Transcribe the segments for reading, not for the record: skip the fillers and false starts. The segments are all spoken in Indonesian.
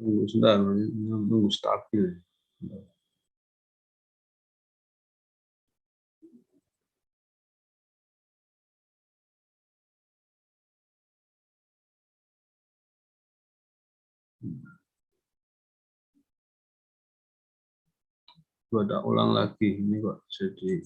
Tunggu sebentar, nunggu stabil. Coba tak ulang lagi, ini kok jadi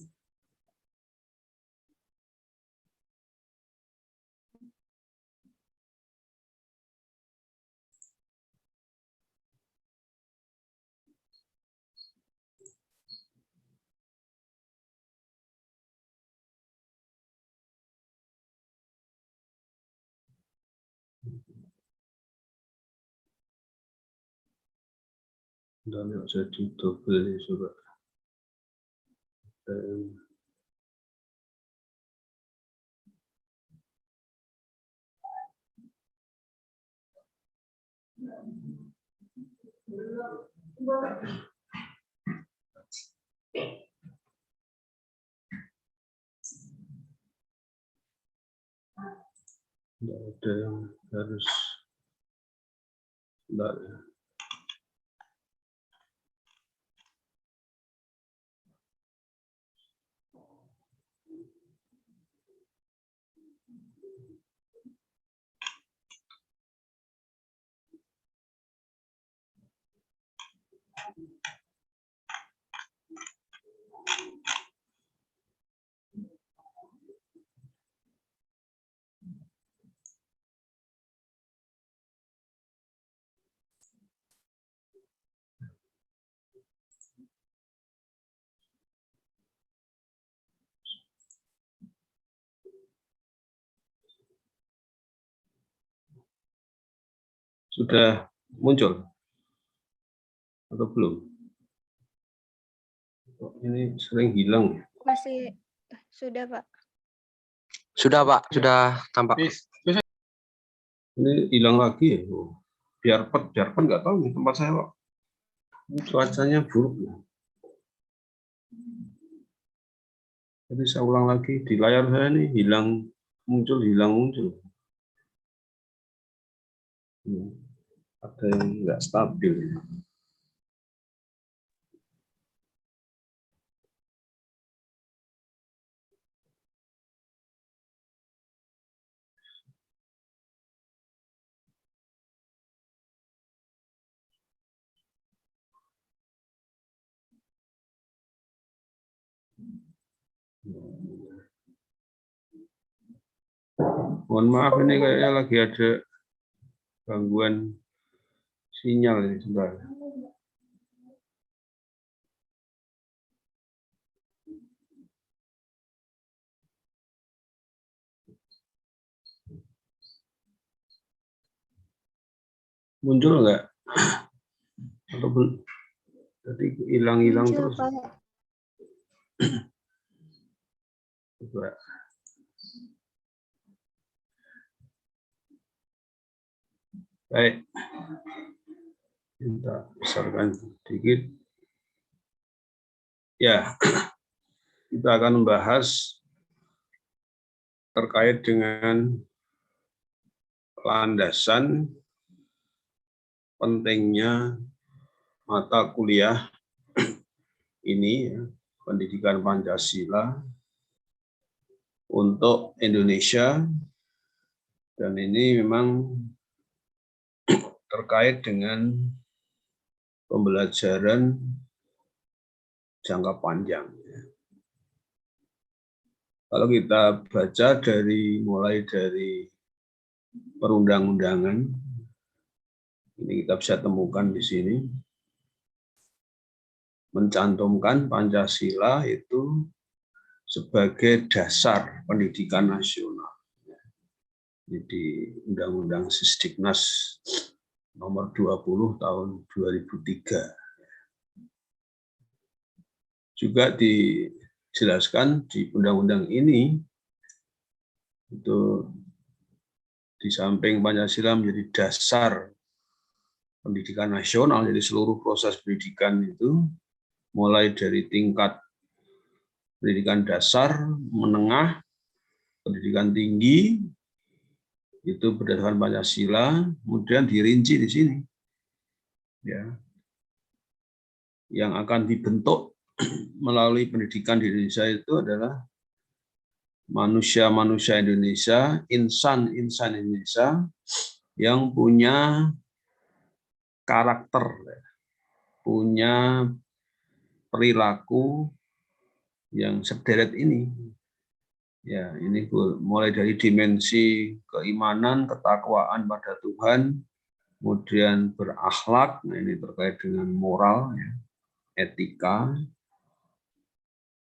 dan jadi double coba. Tidak ada yang harus tidak. Sudah muncul atau belum? Ini sering hilang. Masih sudah, Pak. Sudah, Pak. Sudah tampak. Ini hilang lagi ya. Biar nggak tahu nih tempat saya, Pak. Ini cuacanya buruk. Jadi saya ulang lagi di layar saya ini hilang muncul. Ada yang nggak stabil. Mohon maaf ini kayaknya lagi ada gangguan sinyal ini sebentar. Muncul enggak? Atau belum? Jadi hilang terus. Pak. Coba. Baik. Kita besarkan sedikit. Ya, kita akan membahas terkait dengan landasan pentingnya mata kuliah ini, pendidikan Pancasila untuk Indonesia, dan ini memang terkait dengan pembelajaran jangka panjang. Kalau kita baca mulai dari perundang-undangan, ini kita bisa temukan di sini, mencantumkan Pancasila itu sebagai dasar pendidikan nasional. Di Undang-Undang Sisdiknas nomor 20 tahun 2003. Juga dijelaskan di undang-undang ini, itu di samping Pancasila menjadi dasar pendidikan nasional, jadi seluruh proses pendidikan itu, mulai dari tingkat pendidikan dasar, menengah, pendidikan tinggi, itu berdasarkan Pancasila, kemudian dirinci di sini. ya, yang akan dibentuk melalui pendidikan di Indonesia itu adalah manusia-manusia Indonesia, insan-insan Indonesia yang punya karakter, punya perilaku yang sederet ini. Ya, ini mulai dari dimensi keimanan, ketakwaan pada Tuhan, kemudian berakhlak, nah ini terkait dengan moral, ya, etika,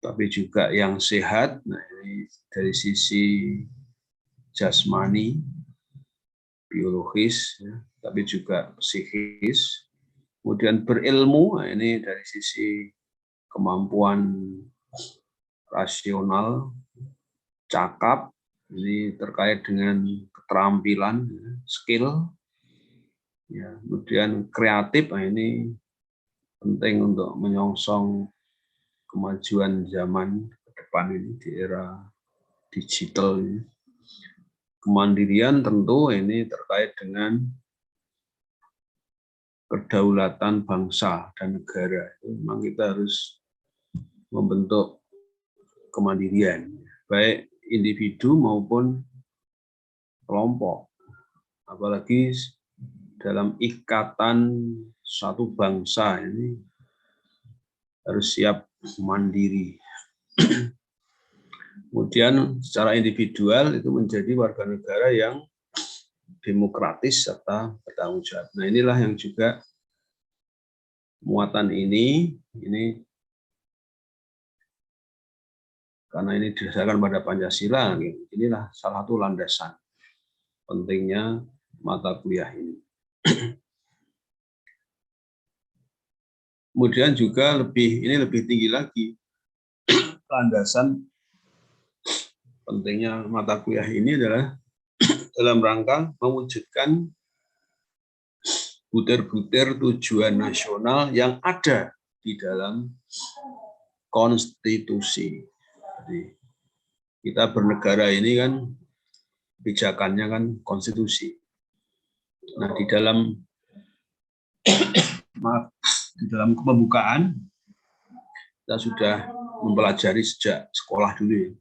tapi juga yang sehat, nah ini dari sisi jasmani, biologis, ya, tapi juga psikis, kemudian berilmu, nah ini dari sisi kemampuan rasional, cakap, ini terkait dengan keterampilan, skill, ya, kemudian kreatif, nah ini penting untuk menyongsong kemajuan zaman ke depan ini di era digital ini. Kemandirian tentu ini terkait dengan kedaulatan bangsa dan negara. Memang kita harus membentuk kemandirian, baik individu maupun kelompok. Apalagi dalam ikatan satu bangsa ini harus siap mandiri. Kemudian secara individual itu menjadi warga negara yang demokratis serta bertanggung jawab. Nah, inilah yang juga muatan ini karena ini didasarkan pada Pancasila, inilah salah satu landasan pentingnya mata kuliah ini. Kemudian juga lebih tinggi lagi landasan pentingnya mata kuliah ini adalah dalam rangka mewujudkan butir-butir tujuan nasional yang ada di dalam konstitusi. Jadi kita bernegara ini kan pijakannya kan konstitusi. Nah, di dalam pembukaan kita sudah mempelajari sejak sekolah dulu ya.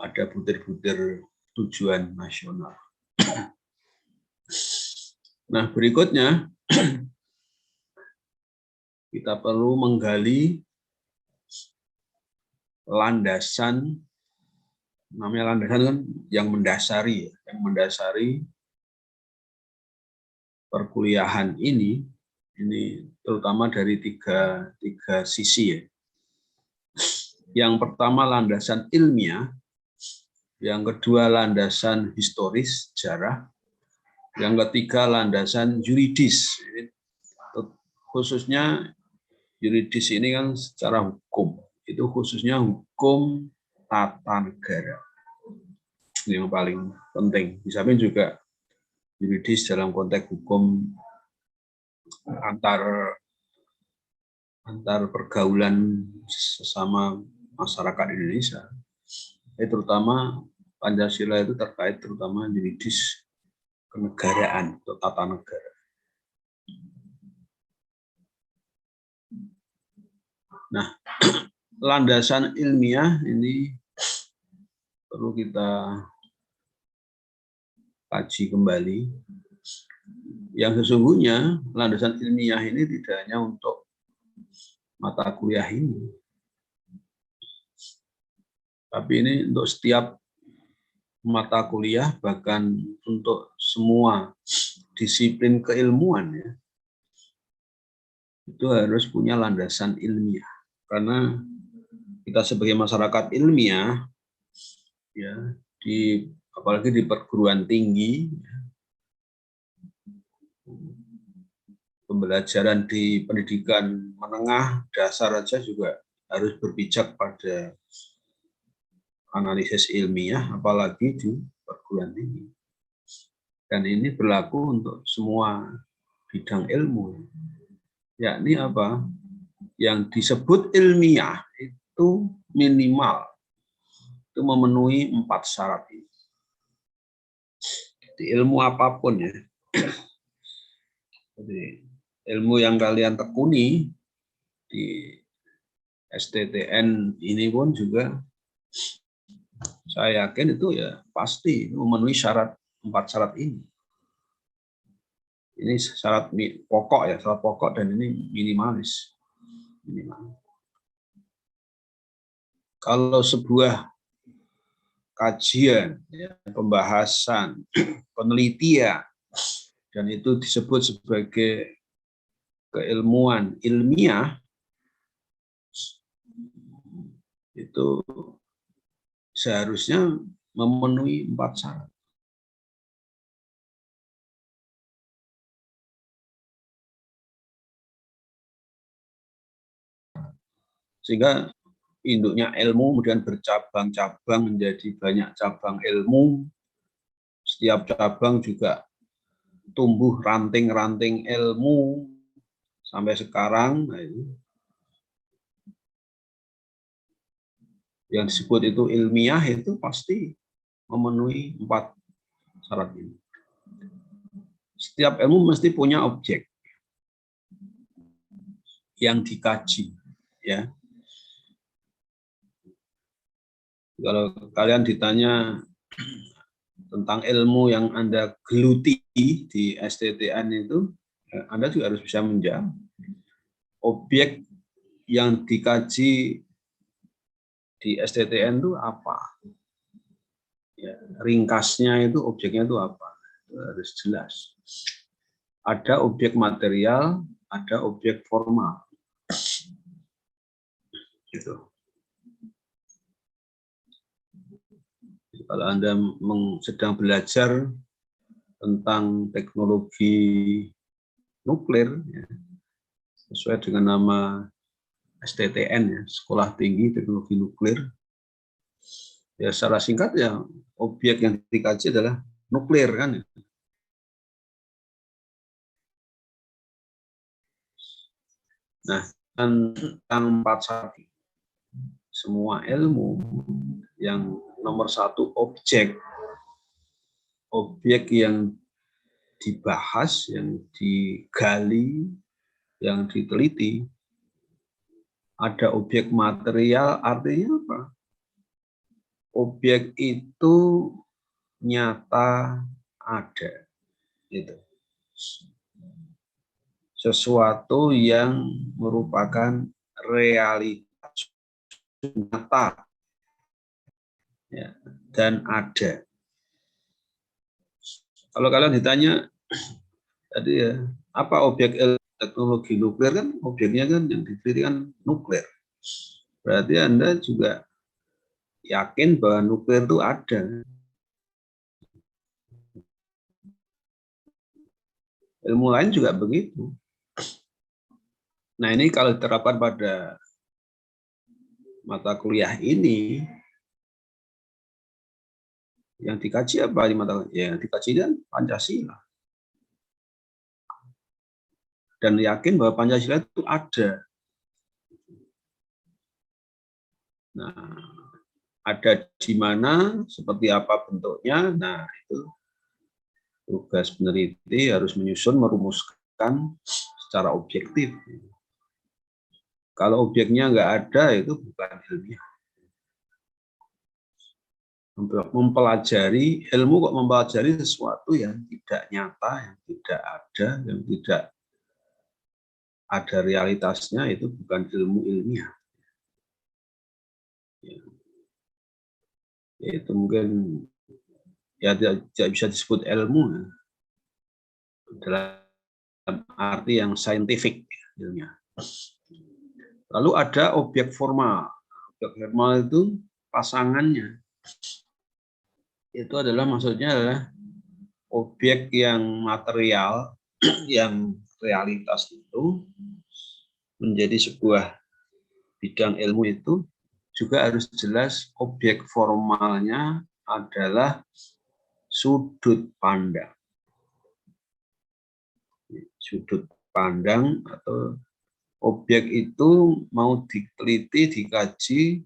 Ada butir-butir tujuan nasional. Nah, berikutnya kita perlu menggali landasan, namanya landasan kan yang mendasari, perkuliahan ini terutama dari tiga sisi ya. Yang pertama landasan ilmiah, yang kedua landasan historis sejarah, yang ketiga landasan yuridis. Khususnya yuridis ini kan secara hukum, itu khususnya hukum tata negara. Ini yang paling penting. Bisa juga yuridis dalam konteks hukum antar pergaulan sesama masyarakat Indonesia. Terutama Pancasila itu terkait terutama yuridis kenegaraan atau tata negara. Nah, landasan ilmiah ini perlu kita kaji kembali. Yang sesungguhnya landasan ilmiah ini tidak hanya untuk mata kuliah ini, tapi ini untuk setiap mata kuliah, bahkan untuk semua disiplin keilmuan ya, itu harus punya landasan ilmiah. Karena kita sebagai masyarakat ilmiah, ya, apalagi di perguruan tinggi, pembelajaran di pendidikan menengah dasar aja juga harus berpijak pada analisis ilmiah, apalagi di perguruan tinggi. Dan ini berlaku untuk semua bidang ilmu. Yakni apa? Yang disebut ilmiah itu minimal itu memenuhi 4 syarat ini. Di ilmu apapun ya. Jadi ilmu yang kalian tekuni di STTN ini pun juga saya yakin itu ya pasti memenuhi syarat 4 syarat ini. Ini syarat pokok ya, syarat pokok dan ini minimalis. Kalau sebuah kajian, ya, pembahasan, penelitian, dan itu disebut sebagai keilmuan ilmiah, itu seharusnya memenuhi 4 syarat. Sehingga induknya ilmu kemudian bercabang-cabang menjadi banyak cabang ilmu. Setiap cabang juga tumbuh ranting-ranting ilmu sampai sekarang. Nah, itu yang disebut itu ilmiah itu pasti memenuhi 4 syarat ini. Setiap ilmu mesti punya objek yang dikaji, ya. Kalau kalian ditanya tentang ilmu yang Anda geluti di STTN itu, Anda juga harus bisa menjawab. Objek yang dikaji di STTN itu apa? Ya, ringkasnya itu objeknya itu apa? Itu harus jelas. Ada objek material, ada objek formal. Gitu. Kalau Anda sedang belajar tentang teknologi nuklir, ya, sesuai dengan nama STTN, ya, Sekolah Tinggi Teknologi Nuklir, ya secara singkat ya objek yang dikaji adalah nuklir, kan? Nah, tentang 4 syarat semua ilmu yang nomor 1 objek yang dibahas, yang digali, yang diteliti, ada objek material, artinya apa? Objek itu nyata ada, gitu. Sesuatu yang merupakan realitas nyata, ya, dan ada. Kalau kalian ditanya tadi ya, apa objek teknologi nuklir, kan objeknya kan yang diteliti kan nuklir. Berarti Anda juga yakin bahwa nuklir itu ada. Ilmu lain juga begitu. Nah, ini kalau diterapkan pada mata kuliah ini, yang dikaji apa di mata kuliah? Ya, yang dikaji kan Pancasila. Dan yakin bahwa Pancasila itu ada. Nah, ada di mana, seperti apa bentuknya, nah itu tugas peneliti harus menyusun, merumuskan secara objektif. Kalau objeknya nggak ada, itu bukan ilmiah. Mempelajari ilmu kok mempelajari sesuatu yang tidak nyata, yang tidak ada, yang tidak ada realitasnya, itu bukan ilmu ilmiah. Ya, itu mungkin ya tidak bisa disebut ilmu, ya, dalam arti yang saintifik, ilmiah. Lalu ada objek formal. Objek formal itu pasangannya. Itu adalah maksudnya adalah objek yang material, yang realitas itu menjadi sebuah bidang ilmu itu juga harus jelas objek formalnya adalah sudut pandang. Sudut pandang atau objek itu mau diteliti, dikaji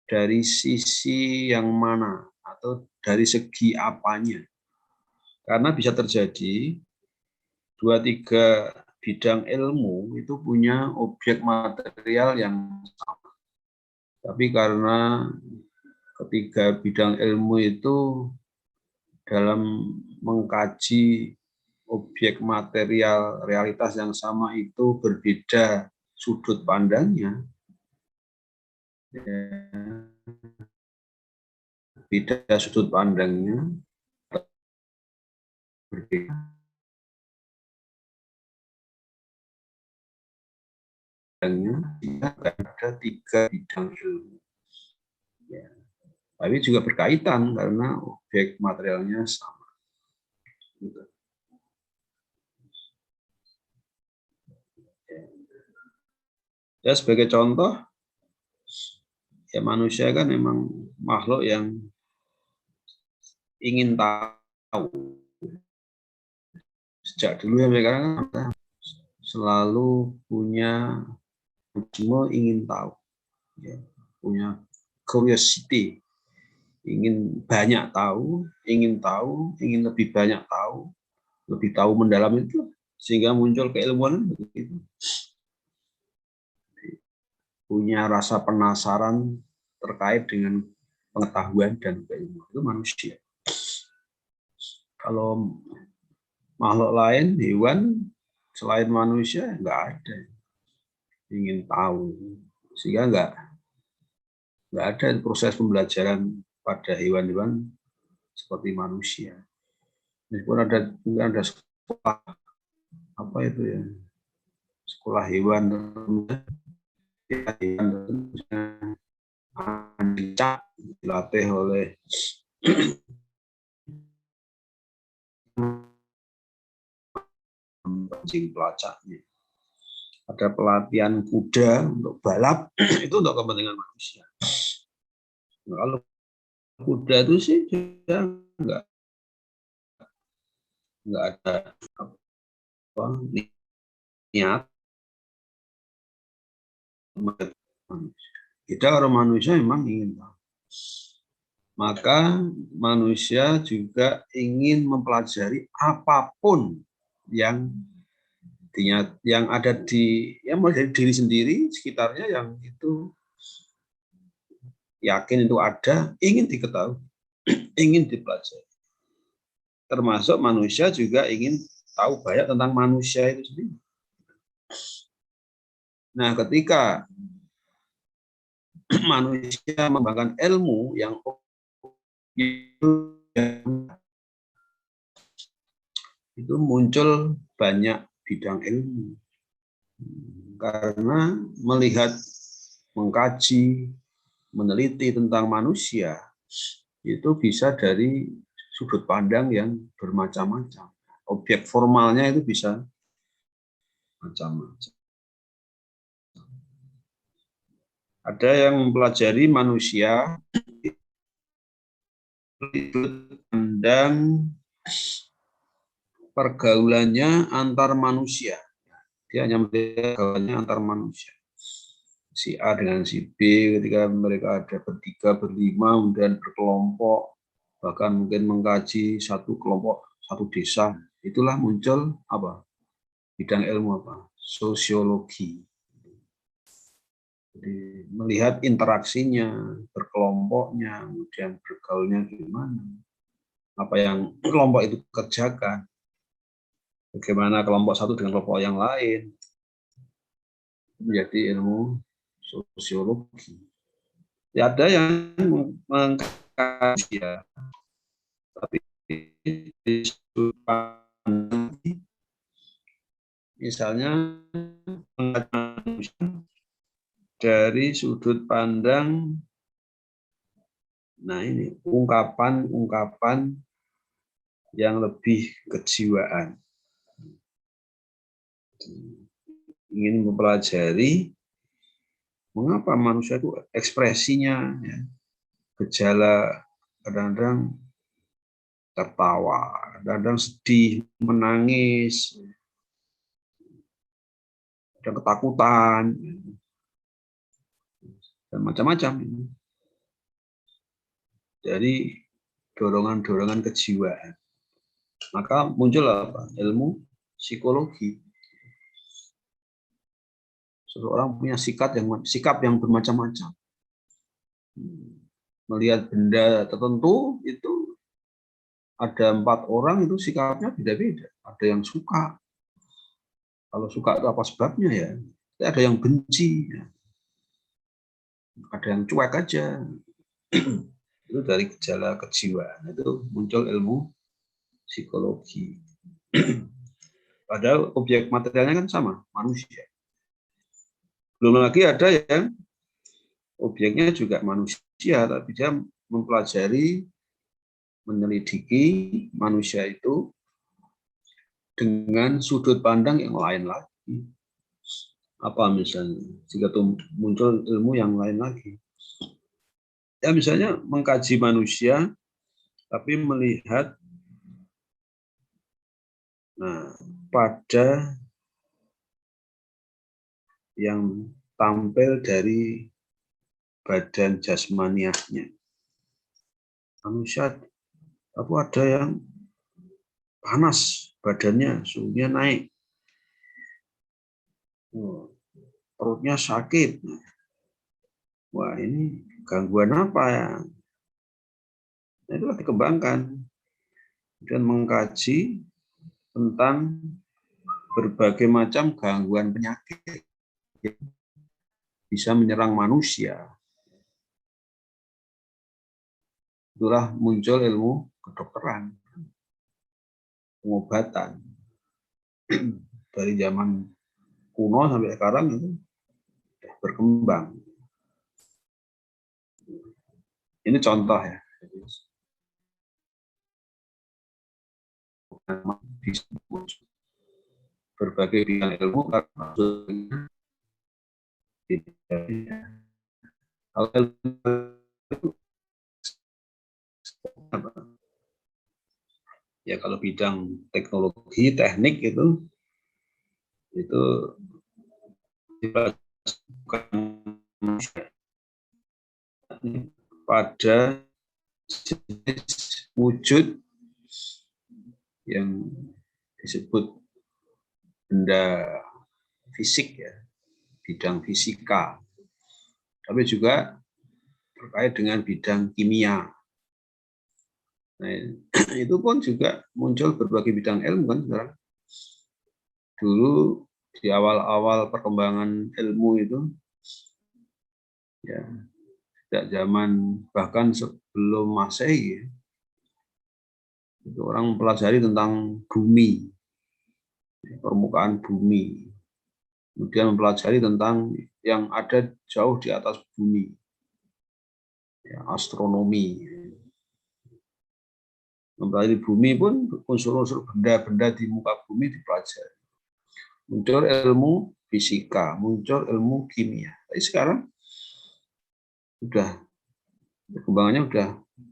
dari sisi yang mana atau dari segi apanya. Karena bisa terjadi 2-3 bidang ilmu itu punya objek material yang sama. Tapi karena ketiga bidang ilmu itu dalam mengkaji objek material realitas yang sama itu berbeda sudut pandangnya, beda sudut pandangnya, berbeda. Ada tiga bidang ilmu. Ya. Tapi juga berkaitan karena objek materialnya sama. Gitu. Ya, sebagai contoh, ya manusia kan memang makhluk yang ingin tahu. Sejak dulu sampai sekarang kan selalu punya semua ingin tahu, ya, punya curiosity, ingin banyak tahu, ingin lebih banyak tahu, lebih tahu mendalam itu, sehingga muncul keilmuan begitu. Punya rasa penasaran terkait dengan pengetahuan dan keilmuan itu manusia. Kalau makhluk lain, hewan selain manusia nggak ada ingin tahu, sehingga nggak ada proses pembelajaran pada hewan-hewan seperti manusia. Meskipun ada sekolah apa itu ya, sekolah hewan, dilatih oleh anjing pelacaknya. Ada pelatihan kuda untuk balap, itu untuk kepentingan manusia. Nah, kalau kuda itu sih dia nggak ada apa, niat. Kita orang manusia memang ingin tahu. Maka manusia juga ingin mempelajari apapun yang ada di, ya mulai dari diri sendiri, sekitarnya yang itu yakin itu ada, ingin diketahui, ingin dipelajari. Termasuk manusia juga ingin tahu banyak tentang manusia itu sendiri. Nah, ketika manusia mengembangkan ilmu yang itu muncul banyak bidang ilmu. Karena melihat, mengkaji, meneliti tentang manusia, itu bisa dari sudut pandang yang bermacam-macam. Objek formalnya itu bisa macam-macam. Ada yang mempelajari manusia pandang pergaulannya antar manusia. Dia hanya melihat pergaulannya antar manusia. Si A dengan si B, ketika mereka ada bertiga, berlima, kemudian berkelompok, bahkan mungkin mengkaji satu kelompok, satu desa, itulah muncul apa? Bidang ilmu apa? Sosiologi. Jadi, melihat interaksinya, berkelompoknya, kemudian bergaulnya gimana, apa yang kelompok itu kerjakan, bagaimana kelompok satu dengan kelompok yang lain, menjadi ilmu sosiologi. Ya, ada yang mengkaji, ya, tapi misalnya dari sudut pandang, nah ini ungkapan-ungkapan yang lebih kejiwaan, ingin mempelajari mengapa manusia itu ekspresinya, ya, gejala kadang-kadang tertawa, kadang-kadang sedih, menangis, dan ketakutan, dan macam-macam. Jadi dorongan-dorongan kejiwaan. Maka muncul apa? Ilmu psikologi. Seseorang punya sikap yang bermacam-macam. Melihat benda tertentu itu ada 4 orang itu sikapnya beda-beda. Ada yang suka. Kalau suka itu apa sebabnya ya? Ada yang benci. Ada yang cuek aja. Itu dari gejala kejiwaan. Itu muncul ilmu psikologi. Padahal objek materialnya kan sama, manusia. Belum lagi ada yang objeknya juga manusia, tapi dia mempelajari, menyelidiki manusia itu dengan sudut pandang yang lain lagi. Apa misalnya? Jika muncul ilmu yang lain lagi. Ya misalnya mengkaji manusia, tapi melihat pada yang tampil dari badan jasmaniahnya. Manusia ada yang panas badannya, suhunya naik. Perutnya sakit. Wah, ini gangguan apa ya? Nah, itulah dikembangkan dan mengkaji tentang berbagai macam gangguan penyakit yang bisa menyerang manusia. Itulah muncul ilmu kedokteran, pengobatan. Dari zaman kuno sampai sekarang itu berkembang. Ini contoh ya. Berbagai bidang ilmu ya kalau bidang teknologi, teknik itu pada jenis wujud yang disebut benda fisik ya, bidang fisika, tapi juga terkait dengan bidang kimia. Nah, itu pun juga muncul berbagai bidang ilmu kan sekarang. Dulu di awal-awal perkembangan ilmu itu, ya, sejak zaman bahkan sebelum Masehi, itu orang mempelajari tentang bumi, permukaan bumi, kemudian mempelajari tentang yang ada jauh di atas bumi, ya, astronomi. Mempelajari bumi pun unsur-unsur benda-benda di muka bumi dipelajari. Muncul ilmu fisika, muncul ilmu kimia. Tapi sekarang perkembangannya udah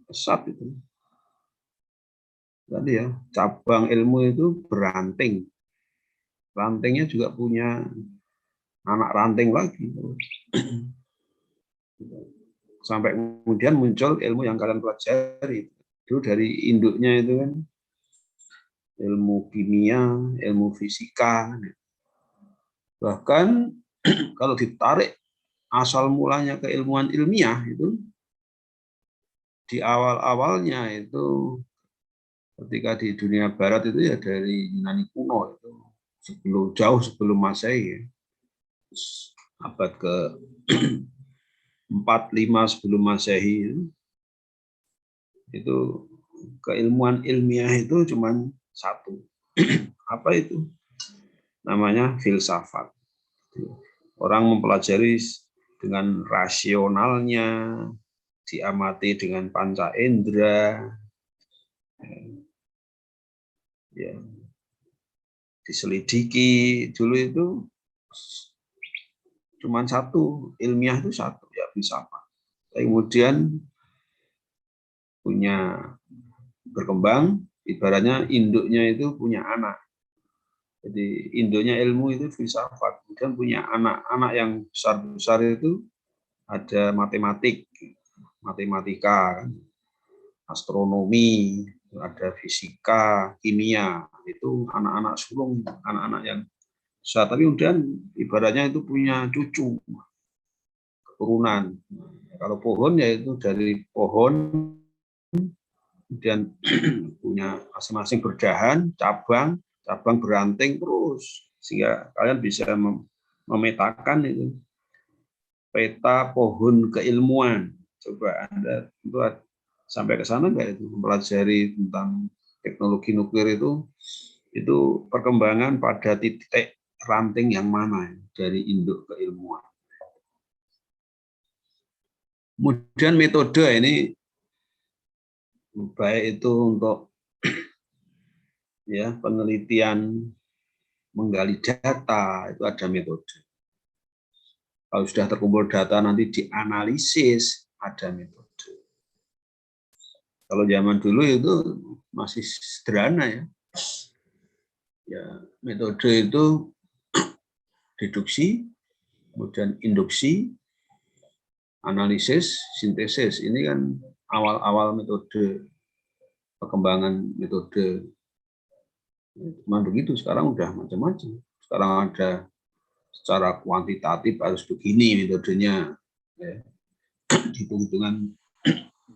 pesat itu. Tadi ya, cabang ilmu itu beranting. Rantingnya juga punya anak ranting lagi. Sampai kemudian muncul ilmu yang kalian pelajari. Dulu dari induknya itu kan ilmu kimia, ilmu fisika. Bahkan kalau ditarik asal mulanya keilmuan ilmiah itu di awal-awalnya itu ketika di dunia barat itu ya dari Yunani kuno itu jauh sebelum Masehi, abad ke 4-5 sebelum Masehi itu keilmuan ilmiah itu cuma satu. Apa itu? Namanya filsafat. Orang mempelajari dengan rasionalnya, diamati dengan panca indera, ya, diselidiki. Dulu itu cuma satu, ilmiah itu satu, ya filsafat. Kemudian punya berkembang, ibaratnya induknya itu punya anak. Jadi induknya ilmu itu filsafat, kemudian punya anak-anak yang besar-besar itu ada matematika, astronomi, ada fisika, kimia. Itu anak-anak sulung, anak-anak yang Tapi kemudian ibaratnya itu punya cucu, keturunan. Kalau pohon ya itu dari pohon, kemudian punya masing-masing berdahan, cabang, cabang beranting terus, sehingga kalian bisa memetakan itu peta pohon keilmuan. Coba Anda itu sampai ke sana nggak itu mempelajari tentang teknologi nuklir itu perkembangan pada titik ranting yang mana dari induk keilmuan. Kemudian metode ini baik itu untuk ya penelitian menggali data itu ada metode. Kalau sudah terkumpul data nanti dianalisis ada metode. Kalau zaman dulu itu masih sederhana ya. Ya, metode itu deduksi, kemudian induksi, analisis, sintesis. Ini kan awal-awal metode perkembangan metode. Cuma begitu, sekarang udah macam-macam. Sekarang ada secara kuantitatif harus begini metodenya. Ya. Hitung-hitungan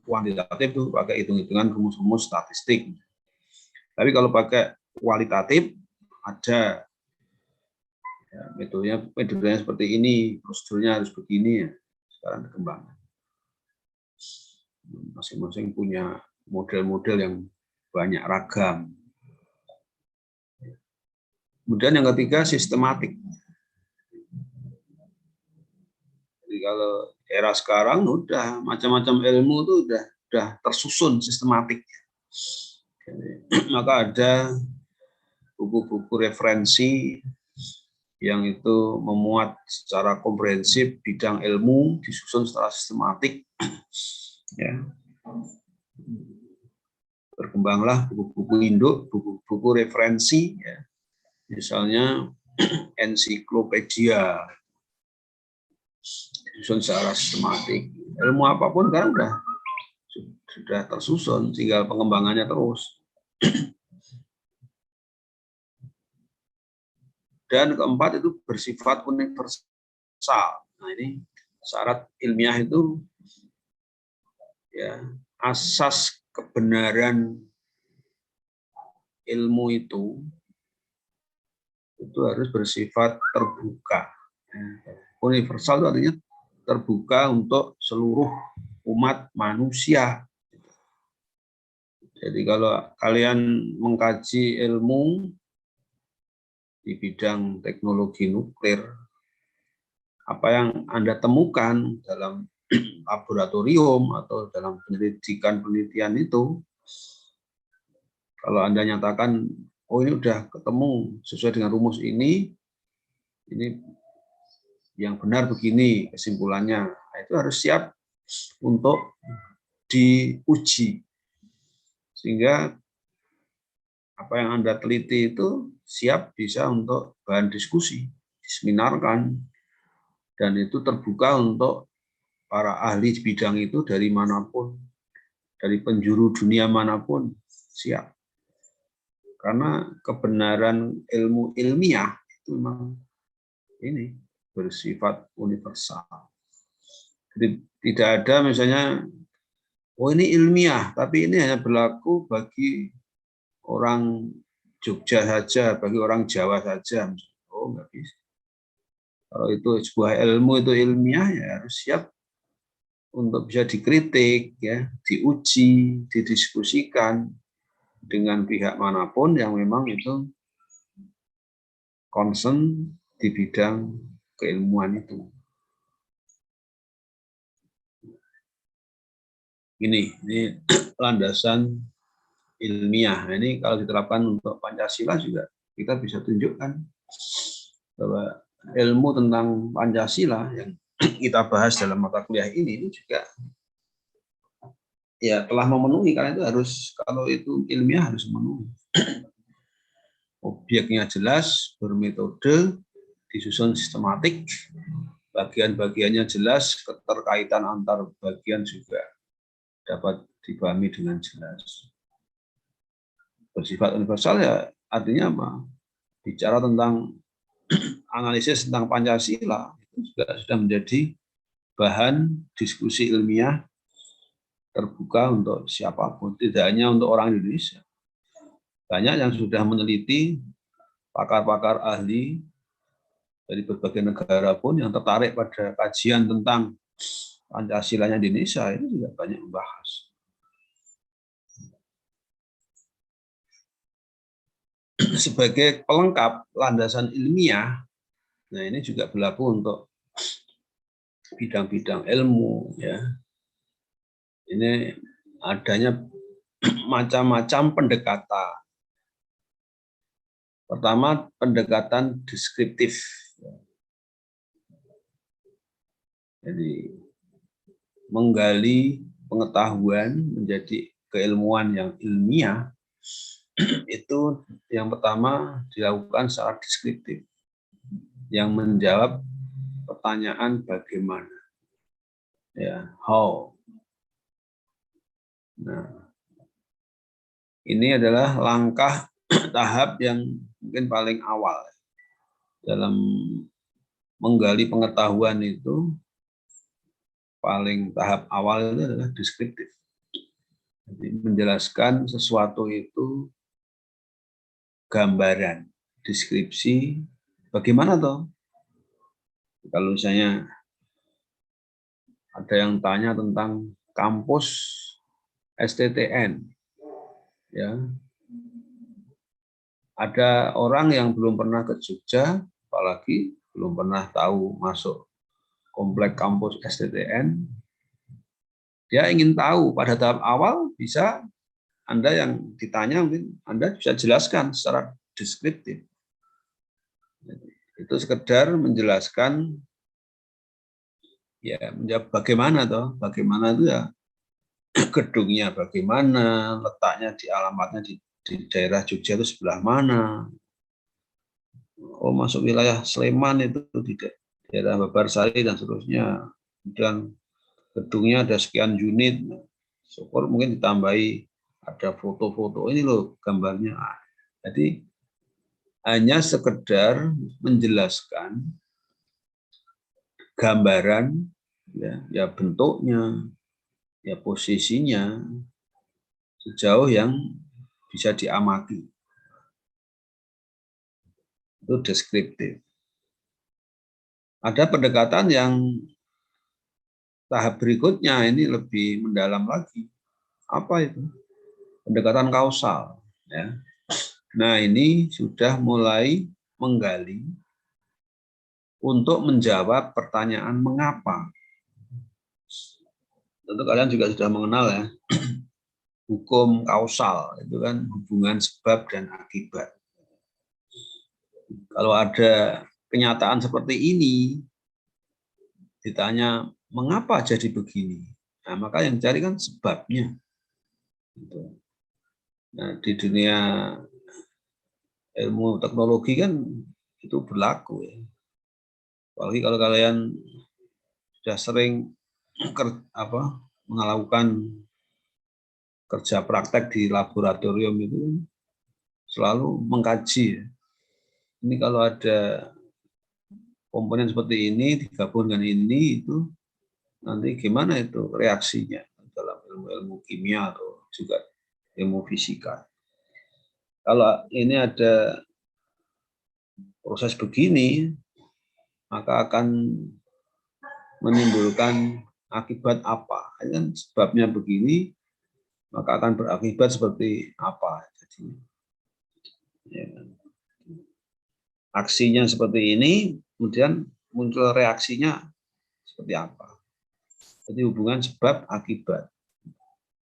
kuantitatif itu pakai hitung-hitungan rumus-rumus statistik. Tapi kalau pakai kualitatif ada ya, metodenya seperti ini, prosedurnya harus begini ya. Sekarang dikembangkan. Masing-masing punya model-model yang banyak ragam. Kemudian yang ketiga sistematik. Jadi kalau era sekarang udah macam-macam ilmu itu udah tersusun sistematik. Maka ada buku-buku referensi yang itu memuat secara komprehensif bidang ilmu disusun secara sistematik. Ya. Berkembanglah buku-buku induk, buku-buku referensi, ya. Misalnya ensiklopedia, disusun secara sistematik. Ilmu apapun kan sudah tersusun, tinggal pengembangannya terus. Dan keempat itu bersifat universal. Nah ini syarat ilmiah itu ya asas kebenaran ilmu itu harus bersifat terbuka. Universal itu artinya terbuka untuk seluruh umat manusia. Jadi kalau kalian mengkaji ilmu di bidang teknologi nuklir, apa yang Anda temukan dalam laboratorium atau dalam penelitian itu, kalau Anda nyatakan, oh ini udah ketemu sesuai dengan rumus ini yang benar begini kesimpulannya, nah, itu harus siap untuk diuji. Sehingga apa yang Anda teliti itu siap bisa untuk bahan diskusi, diseminarkan, dan itu terbuka untuk para ahli di bidang itu dari manapun, dari penjuru dunia manapun, siap. Karena kebenaran ilmu ilmiah itu memang ini bersifat universal. Jadi tidak ada misalnya, oh ini ilmiah, tapi ini hanya berlaku bagi orang Jogja saja, bagi orang Jawa saja. Oh nggak bisa. Kalau itu sebuah ilmu itu ilmiah ya harus siap untuk bisa dikritik, ya, diuji, didiskusikan dengan pihak manapun yang memang itu concern di bidang keilmuan itu. Ini landasan ilmiah. Nah, ini kalau diterapkan untuk Pancasila juga kita bisa tunjukkan bahwa ilmu tentang Pancasila yang kita bahas dalam mata kuliah ini juga ya telah memenuhi, karena itu harus, kalau itu ilmiah harus memenuhi. Objeknya jelas, bermetode, disusun sistematik, bagian-bagiannya jelas, keterkaitan antar bagian juga dapat dipahami dengan jelas. Bersifat universal ya artinya apa? Bicara tentang analisis tentang Pancasila itu juga sudah menjadi bahan diskusi ilmiah terbuka untuk siapapun, tidak hanya untuk orang Indonesia. Banyak yang sudah meneliti, pakar-pakar ahli dari berbagai negara pun yang tertarik pada kajian tentang Pancasila-nya di Indonesia ini juga banyak membahas. Sebagai pelengkap landasan ilmiah, nah ini juga berlaku untuk bidang-bidang ilmu, ya. Ini adanya macam-macam pendekatan. Pertama, pendekatan deskriptif. Jadi menggali pengetahuan menjadi keilmuan yang ilmiah, itu yang pertama dilakukan secara deskriptif, yang menjawab pertanyaan bagaimana, ya, how. Nah, ini adalah langkah tahap yang mungkin paling awal dalam menggali pengetahuan itu. Paling tahap awal itu adalah deskriptif. Jadi menjelaskan sesuatu itu gambaran, deskripsi, bagaimana toh? Kalau misalnya ada yang tanya tentang kampus STTN, ya, ada orang yang belum pernah ke Jogja, apalagi belum pernah tahu masuk komplek kampus STTN, dia ingin tahu pada tahap awal, bisa Anda yang ditanya mungkin Anda bisa jelaskan secara deskriptif. Itu sekedar menjelaskan, ya, menjawab bagaimana toh, bagaimana itu ya gedungnya bagaimana, letaknya di alamatnya di daerah Jogja itu sebelah mana. Oh, masuk wilayah Sleman itu di daerah Babarsari dan seterusnya. Dan gedungnya ada sekian unit. Syukur mungkin ditambahi ada foto-foto, ini loh gambarnya. Jadi hanya sekedar menjelaskan gambaran, ya bentuknya, ya posisinya sejauh yang bisa diamati. Itu deskriptif. Ada pendekatan yang tahap berikutnya ini lebih mendalam lagi. Apa itu? Pendekatan kausal. Ya. Nah, ini sudah mulai menggali untuk menjawab pertanyaan mengapa. Tentu kalian juga sudah mengenal, ya, hukum kausal, itu kan hubungan sebab dan akibat. Kalau ada kenyataan seperti ini, ditanya mengapa jadi begini, nah maka yang cari kan sebabnya. Nah, di dunia ilmu teknologi kan itu berlaku, ya. Apalagi kalau kalian sudah sering melakukan kerja praktek di laboratorium itu selalu mengkaji, ya. Ini kalau ada komponen seperti ini digabungkan ini, itu nanti gimana itu reaksinya dalam ilmu-ilmu kimia atau juga ilmu fisika. Kalau ini ada proses begini, maka akan menimbulkan akibat apa? Kan sebabnya begini, maka akan berakibat seperti apa? Jadi, ya, aksinya seperti ini, kemudian muncul reaksinya seperti apa? Jadi hubungan sebab akibat.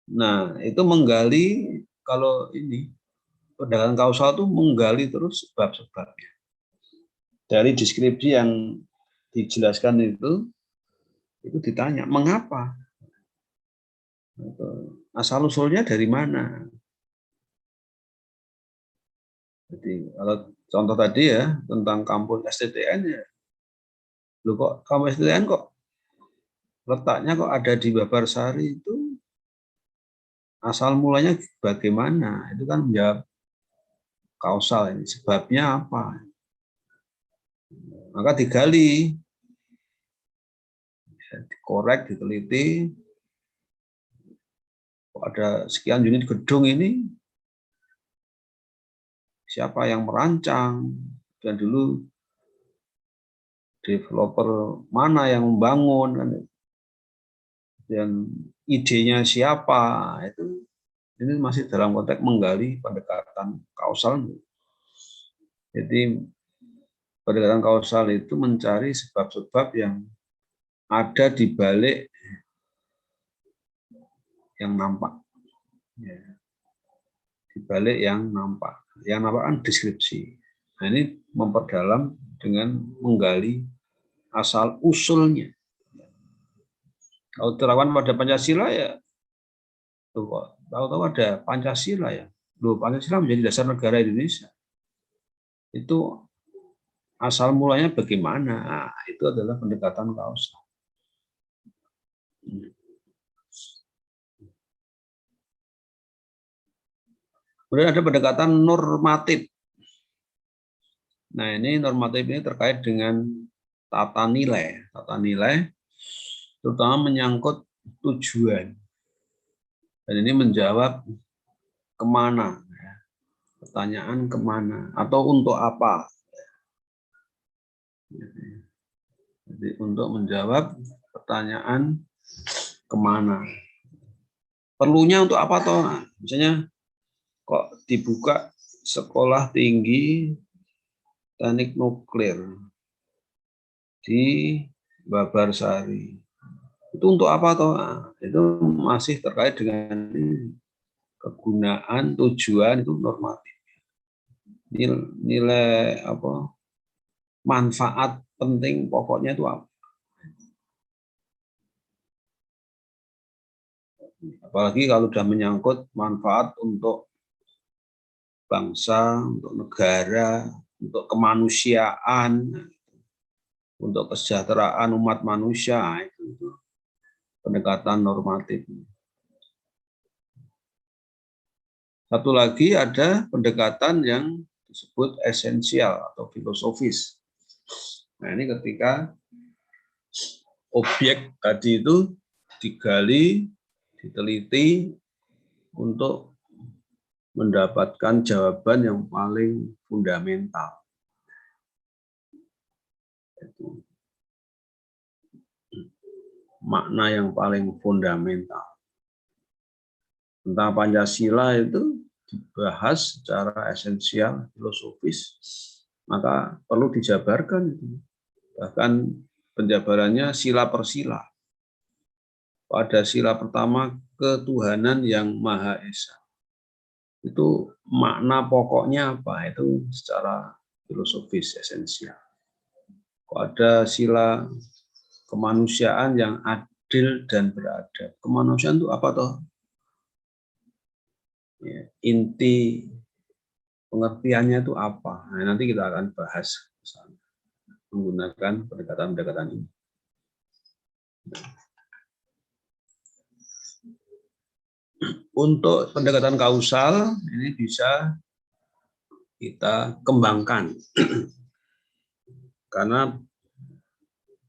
Nah, itu menggali, kalau ini pendekatan kausal itu menggali terus sebab-sebabnya. Dari deskripsi yang dijelaskan itu ditanya mengapa, asal usulnya dari mana. Jadi kalau contoh tadi, ya, tentang kampus STTN, ya, loh kok kampus STTN kok letaknya kok ada di Babarsari, itu asal mulanya bagaimana, itu kan menjawab kausal, ini sebabnya apa. Maka digali, dikorek, diteliti. Ada sekian unit gedung ini, siapa yang merancang, dan dulu developer mana yang membangun, dan idenya siapa, itu ini masih dalam konteks menggali pendekatan kausal. Jadi pendekatan kausal itu mencari sebab-sebab yang ada di balik yang nampak. Ya. Di balik yang nampak. Yang nampak kan deskripsi. Nah, ini memperdalam dengan menggali asal usulnya. Kalau terawan pada Pancasila ya, tahu-tahu ada Pancasila ya. Loh, Pancasila menjadi dasar negara Indonesia. Itu asal mulanya bagaimana? Nah, itu adalah pendekatan kausal. Kemudian ada pendekatan normatif. Nah, ini normatif ini terkait dengan tata nilai. Tata nilai terutama menyangkut tujuan. Dan ini menjawab kemana. Pertanyaan kemana atau untuk apa. Jadi untuk menjawab pertanyaan kemana. Perlunya untuk apa toh? Misalnya kok dibuka sekolah tinggi teknik nuklir di Babarsari. Itu untuk apa toh? Itu masih terkait dengan kegunaan, tujuan itu normatif. Nilai apa? Manfaat penting pokoknya itu apa? Apalagi kalau sudah menyangkut manfaat untuk bangsa, untuk negara, untuk kemanusiaan, untuk kesejahteraan umat manusia, itu pendekatan normatif. Satu lagi ada pendekatan yang disebut esensial atau filosofis. Nah, ini ketika objek tadi itu digali, diteliti untuk mendapatkan jawaban yang paling fundamental. Itu makna yang paling fundamental. Tentang Pancasila itu dibahas secara esensial, filosofis, maka perlu dijabarkan. Bahkan penjabarannya sila per sila. Pada sila pertama, ketuhanan yang Maha Esa. Itu makna pokoknya apa? Itu secara filosofis esensial. Ada sila kemanusiaan yang adil dan beradab. Kemanusiaan itu apa toh? Ya, inti pengertiannya itu apa? Nah, nanti kita akan bahas menggunakan pendekatan-pendekatan ini. Untuk pendekatan kausal ini bisa kita kembangkan karena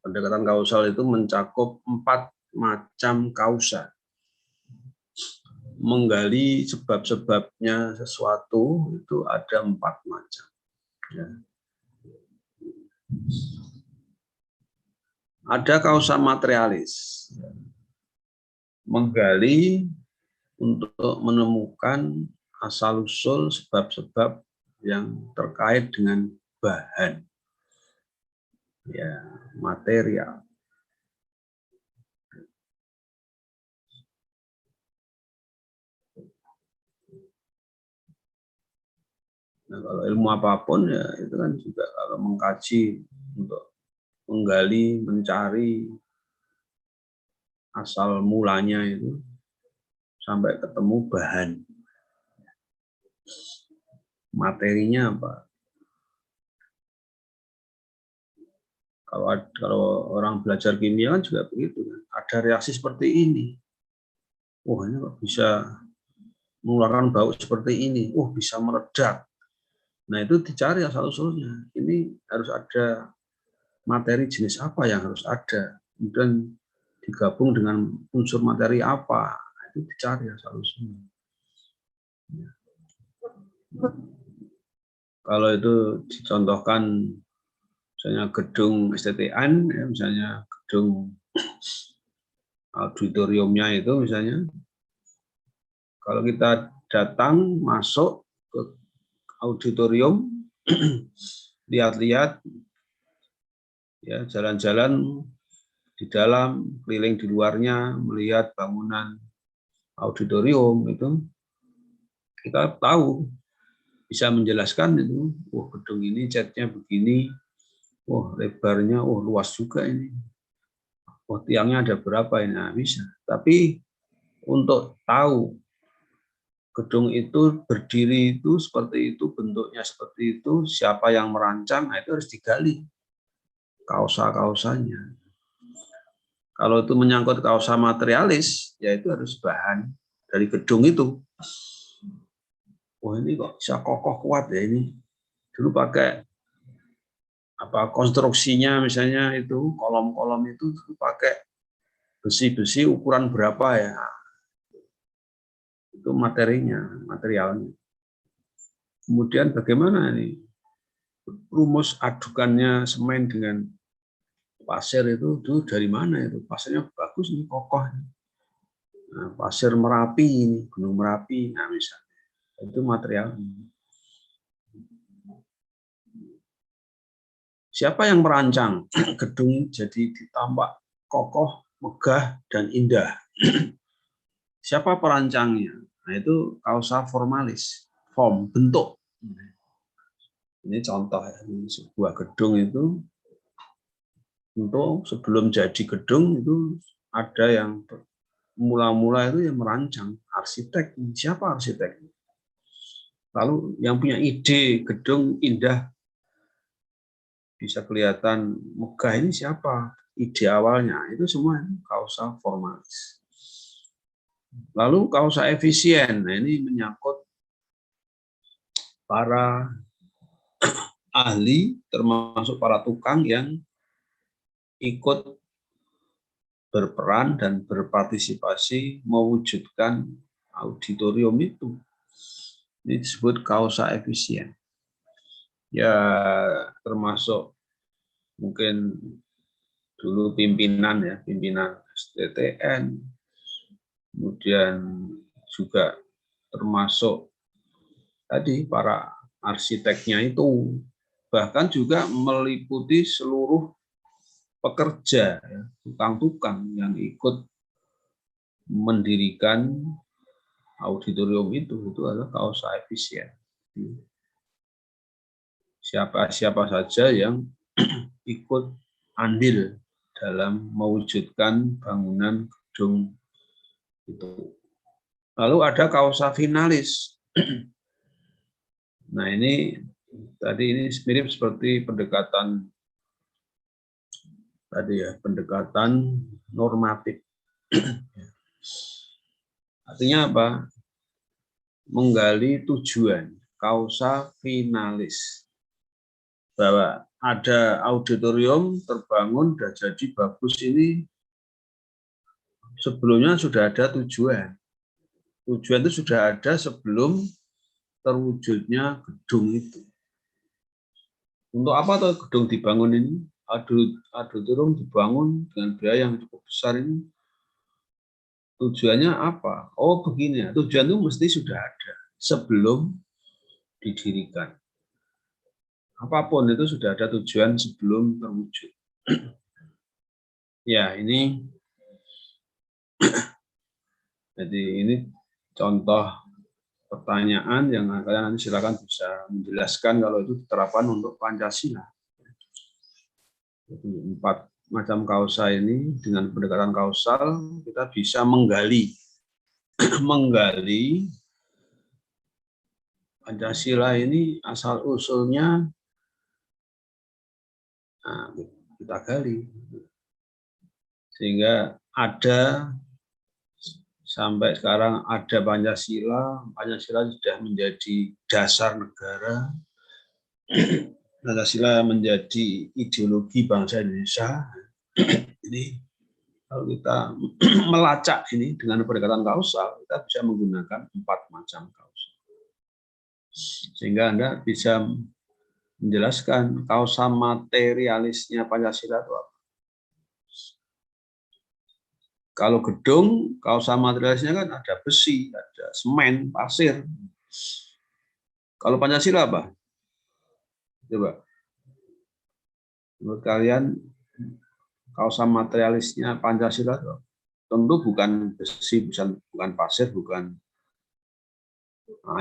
pendekatan kausal itu mencakup 4 macam kausa. Menggali sebab-sebabnya sesuatu itu ada 4 macam. Ya. Ada kausa materialis, menggali untuk menemukan asal-usul sebab-sebab yang terkait dengan bahan, ya, material. Nah, kalau ilmu apapun ya itu kan juga kalau mengkaji untuk menggali, mencari asal mulanya itu sampai ketemu bahan. Materinya apa? Kalau orang belajar kimia kan juga begitu kan. Ada reaksi seperti ini. Oh, ini kok bisa mengeluarkan bau seperti ini. Oh, bisa meledak. Nah, itu dicari asal-usulnya. Ini harus ada materi jenis apa yang harus ada. Kemudian digabung dengan unsur materi apa. Itu dicari asal-usulnya. Kalau itu dicontohkan misalnya gedung STTN, ya, misalnya gedung auditoriumnya itu misalnya, kalau kita datang masuk ke auditorium, lihat-lihat, ya jalan-jalan di dalam, keliling di luarnya, melihat bangunan auditorium itu, kita tahu, bisa menjelaskan itu, wah gedung ini catnya begini, wah lebarnya, wah luas juga ini, wah tiangnya ada berapa ini, nah, bisa. Tapi untuk tahu gedung itu berdiri itu seperti itu, bentuknya seperti itu, siapa yang merancang, nah itu harus digali kausa-kausanya. Kalau itu menyangkut kausa materialis, ya itu harus bahan dari gedung itu. Wah ini kok bisa kokoh kuat ya ini. Dulu pakai apa konstruksinya misalnya itu kolom-kolom itu dulu pakai besi-besi ukuran berapa ya. Itu materinya, materialnya. Kemudian bagaimana ini rumus adukannya semen dengan pasir itu dulu dari mana itu? Pasirnya bagus ini, kokoh. Nah, pasir Merapi ini, Gunung Merapi, nah misalnya itu materialnya. Siapa yang merancang gedung jadi ditambah kokoh, megah, dan indah? Siapa perancangnya? Nah itu kausa formalis, form, bentuk. Ini contoh ya, ini sebuah gedung itu untuk sebelum jadi gedung itu ada yang mula-mula itu yang merancang, arsitek. Siapa arsitek? Lalu yang punya ide gedung indah bisa kelihatan megah ini siapa? Ide awalnya itu semua kausa formalis. Lalu kausa efisien, nah ini menyangkut para ahli termasuk para tukang yang ikut berperan dan berpartisipasi mewujudkan auditorium itu. Ini disebut kausa efisien. Ya termasuk mungkin dulu pimpinan ya, pimpinan STTN, kemudian juga termasuk tadi para arsiteknya itu, bahkan juga meliputi seluruh pekerja, tukang-tukang yang ikut mendirikan auditorium itu adalah kausa efisien. Siapa saja yang ikut andil dalam mewujudkan bangunan gedung itu. Lalu ada kausa finalis. Nah ini tadi ini mirip seperti pendekatan tadi ya, pendekatan normatif. Artinya apa? Menggali tujuan, kausa finalis. Bahwa ada auditorium terbangun dan jadi bagus ini sebelumnya sudah ada tujuan. Tujuan itu sudah ada sebelum terwujudnya gedung itu. Untuk apa tuh gedung dibangun ini? Auditorium dibangun dengan biaya yang cukup besar ini. Tujuannya apa? Oh begini ya, tujuan itu mesti sudah ada sebelum didirikan. Apapun itu sudah ada tujuan sebelum terwujud. Ya ini, jadi ini contoh pertanyaan yang kalian nanti silakan bisa menjelaskan kalau itu diterapkan untuk Pancasila. Jadi 4 macam kausa ini dengan pendekatan kausal kita bisa menggali Pancasila ini asal usulnya, nah, kita gali sehingga ada sampai sekarang ada Pancasila sudah menjadi dasar negara, Pancasila menjadi ideologi bangsa Indonesia, ini kalau kita melacak ini dengan pendekatan kausal, kita bisa menggunakan 4 macam kausal. Sehingga Anda bisa menjelaskan kausa materialisnya Pancasila itu apa. Kalau gedung, kausa materialisnya kan ada besi, ada semen, pasir. Kalau Pancasila apa? Coba. Menurut kalian, kausa materialisnya Pancasila itu tentu bukan besi, bukan pasir, bukan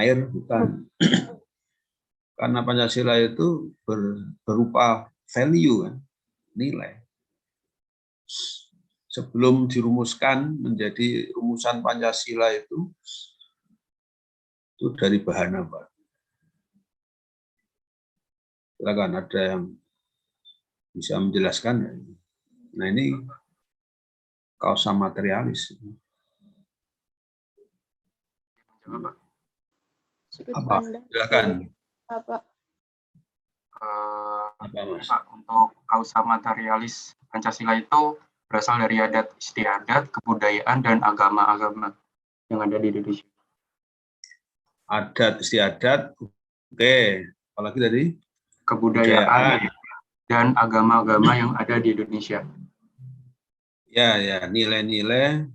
air, bukan. Karena Pancasila itu berupa value, kan? Nilai. Sebelum dirumuskan menjadi rumusan Pancasila itu dari bahan apa? Silakan, ada yang bisa menjelaskan. Nah, ini kausa materialis. Apa? Silakan. Apa? Apa, Mas? Untuk kausa materialis Pancasila itu berasal dari adat istiadat, kebudayaan, dan agama-agama yang ada di Indonesia. Adat istiadat, oke. Apalagi tadi? Kebudayaan dan agama-agama yang ada di Indonesia. Ya, nilai-nilai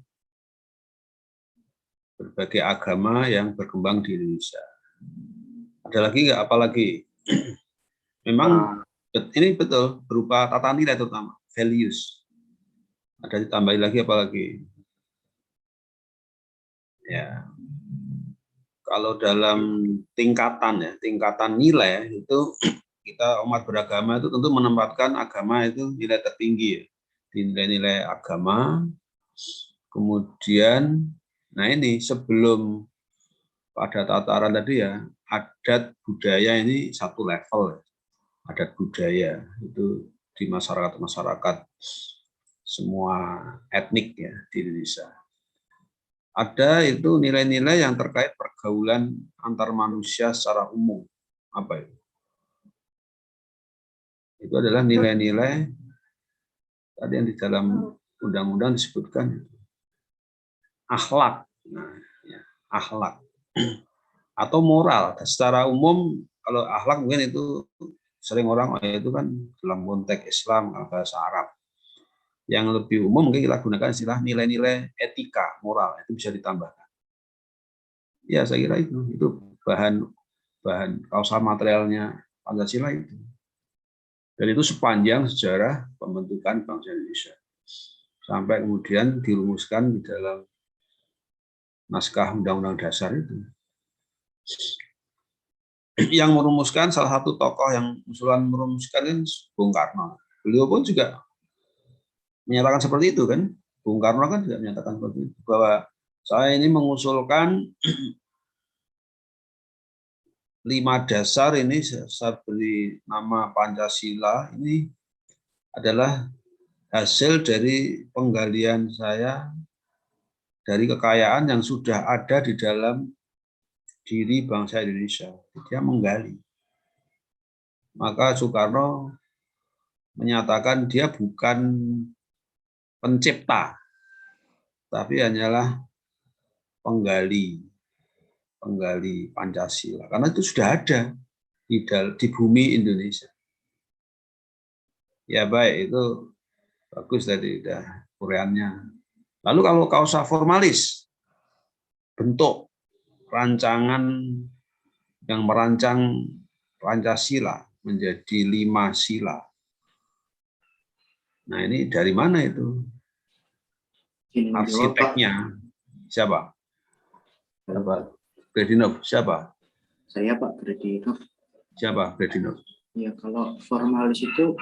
berbagai agama yang berkembang di Indonesia. Ada lagi nggak? Apalagi? Memang ini betul berupa tata nilai terutama, values. Ada ditambahin lagi apa lagi? Ya, kalau dalam tingkatan nilai itu kita umat beragama itu tentu menempatkan agama itu nilai tertinggi ya. Di nilai-nilai agama. Kemudian, nah ini sebelum pada tataran tadi ya, adat budaya ini satu level. Adat budaya itu di masyarakat semua etnik ya di Indonesia. Ada itu nilai-nilai yang terkait pergaulan antar manusia secara umum. Apa itu? Itu adalah nilai-nilai tadi yang di dalam undang-undang disebutkan akhlak. Nah, ya, akhlak atau moral. Secara umum kalau akhlak mungkin itu sering orang itu kan dalam konteks Islam, bahasa Arab. Yang lebih umum mungkin kita gunakan istilah nilai-nilai etika, moral, itu bisa ditambahkan. Ya, saya kira itu bahan kausa materialnya Pancasila itu. Dan itu sepanjang sejarah pembentukan bangsa Indonesia. Sampai kemudian dirumuskan di dalam naskah Undang-Undang Dasar itu. Yang merumuskan salah satu tokoh yang usulan merumuskan kan Bung Karno. Beliau pun juga menyatakan seperti itu kan. Bung Karno kan juga menyatakan seperti itu, bahwa saya ini mengusulkan 5 dasar ini saya beri nama Pancasila ini adalah hasil dari penggalian saya dari kekayaan yang sudah ada di dalam diri bangsa Indonesia. Dia menggali. Maka Soekarno menyatakan dia bukan pencipta, tapi hanyalah penggali Pancasila. Karena itu sudah ada di bumi Indonesia. Ya baik, itu bagus tadi udah uraiannya. Lalu kalau kausa formalis, bentuk rancangan yang merancang Pancasila menjadi 5 sila. Nah ini dari mana itu? Arsiteknya siapa? Bredinov, siapa? Saya Pak Bredinov. Siapa Bredinov? Ya kalau formalis itu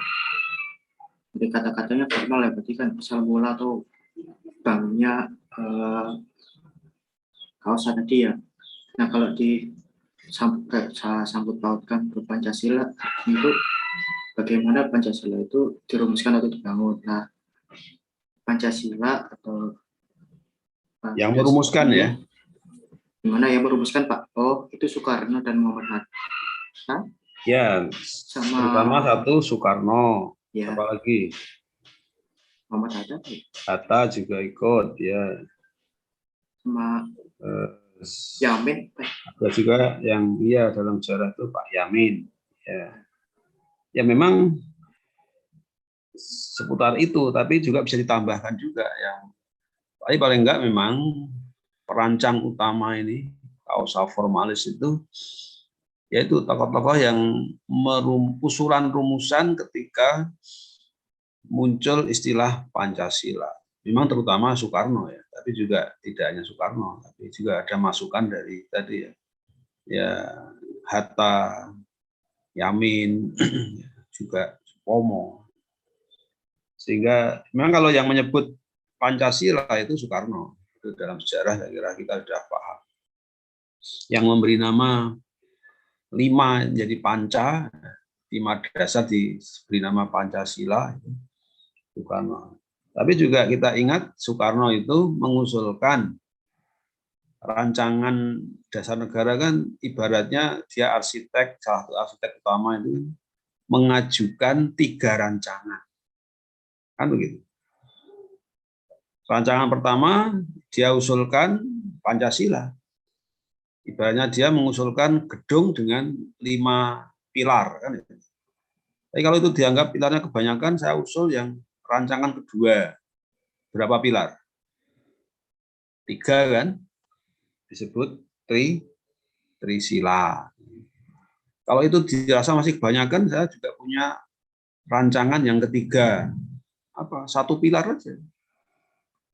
dari kata-katanya formal ya, berarti kan asal mula atau bangunnya kausa tadi ya. Nah kalau sangkut pautkan ke Pancasila itu bagaimana Pancasila itu dirumuskan atau dibangun. Nah Pancasila atau yang merumuskan ya? Gimana yang merumuskan Pak? Oh itu Soekarno dan Muhammad Hatta. Ya, terutama sama satu Soekarno, ya apalagi Muhammad Hatta Hatta juga ikut ya. sama Eh, Yamin ada juga yang iya dalam sejarah itu Pak Yamin. Ya memang seputar itu, tapi juga bisa ditambahkan juga yang tapi paling enggak memang perancang utama ini kausa formalis itu yaitu tokoh-tokoh yang usulan rumusan ketika muncul istilah Pancasila. Memang terutama Soekarno ya, tapi juga tidak hanya Soekarno, tapi juga ada masukan dari tadi ya Hatta, Yamin, juga Supomo. Sehingga memang kalau yang menyebut Pancasila itu Soekarno. Itu dalam sejarah saya kira kita sudah paham. Yang memberi nama 5 jadi Panca, 5 dasar diberi nama Pancasila itu Soekarno. Tapi juga kita ingat Soekarno itu mengusulkan rancangan dasar negara kan ibaratnya dia arsitek, salah satu arsitek utama itu kan mengajukan 3 rancangan. Kan begitu. Rancangan pertama dia usulkan Pancasila. Ibaratnya dia mengusulkan gedung dengan 5 pilar kan. Tapi kalau itu dianggap pilarnya kebanyakan, saya usul yang rancangan kedua. Berapa pilar? 3 kan? Disebut Trisila. Kalau itu dirasa masih kebanyakan, saya juga punya rancangan yang ketiga. Apa? 1 pilar aja.